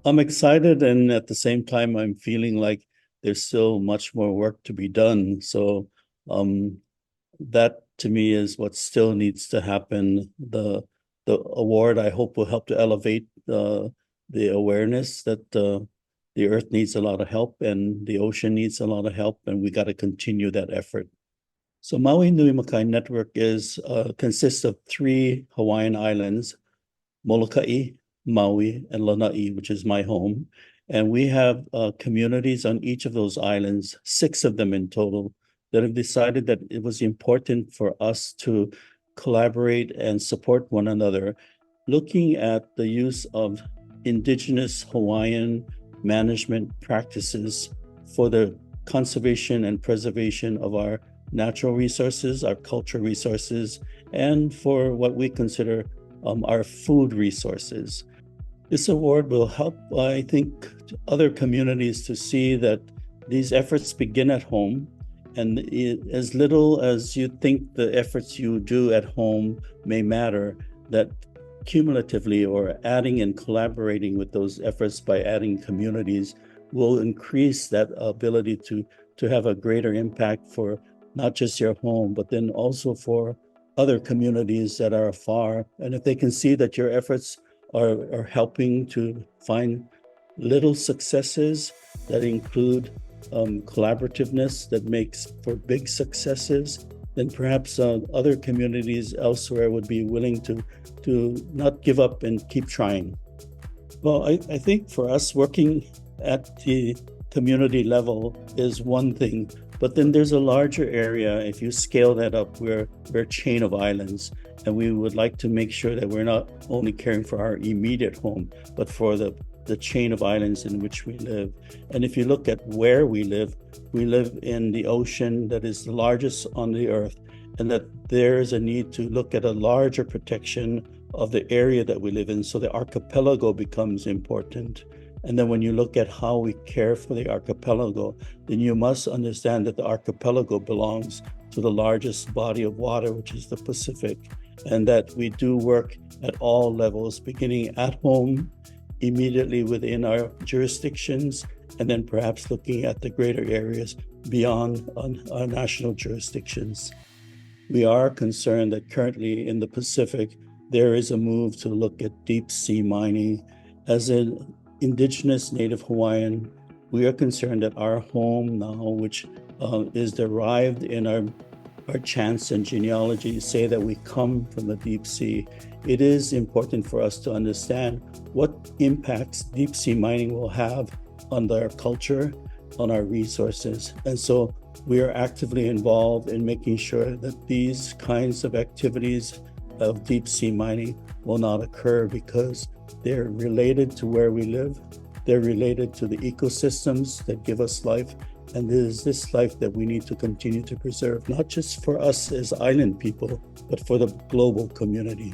I'm excited, and at the same time, I'm feeling like there's still much more work to be done. So, um, that to me is what still needs to happen. The award I hope will help to elevate the awareness that the earth needs a lot of help and the ocean needs a lot of help, and we got to continue that effort. So Maui Nui Makai Network is consists of three Hawaiian islands: Molokai, Maui, and Lanai, which is my home. And we have communities on each of those islands, six of them in total, that have decided that it was important for us to collaborate and support one another, looking at the use of indigenous Hawaiian management practices for the conservation and preservation of our natural resources, our cultural resources, and for what we consider our food resources. This award will help, I think, other communities to see that these efforts begin at home. And as little as you think the efforts you do at home may matter, that cumulatively or adding and collaborating with those efforts by adding communities will increase that ability to have a greater impact for not just your home, but then also for other communities that are afar. And if they can see that your efforts are helping to find little successes that include collaborativeness that makes for big successes, then perhaps other communities elsewhere would be willing to not give up and keep trying. Well, I think for us, working at the community level is one thing, but then there's a larger area. If you scale that up, we're a chain of islands, and we would like to make sure that we're not only caring for our immediate home, but for the chain of islands in which we live. And if you look at where we live in the ocean that is the largest on the earth, and that there is a need to look at a larger protection of the area that we live in. So the archipelago becomes important. And then when you look at how we care for the archipelago, then you must understand that the archipelago belongs to the largest body of water, which is the Pacific, and that we do work at all levels, beginning at home, immediately within our jurisdictions, and then perhaps looking at the greater areas beyond our national jurisdictions. We are concerned that currently in the Pacific, there is a move to look at deep sea mining. As an indigenous native Hawaiian, we are concerned that our home now, which is derived in our chants and genealogy, say that we come from the deep sea. It is important for us to understand what impacts deep sea mining will have on our culture, on our resources. And so we are actively involved in making sure that these kinds of activities of deep sea mining will not occur, because they're related to where we live. They're related to the ecosystems that give us life. And it is this life that we need to continue to preserve, not just for us as island people, but for the global community.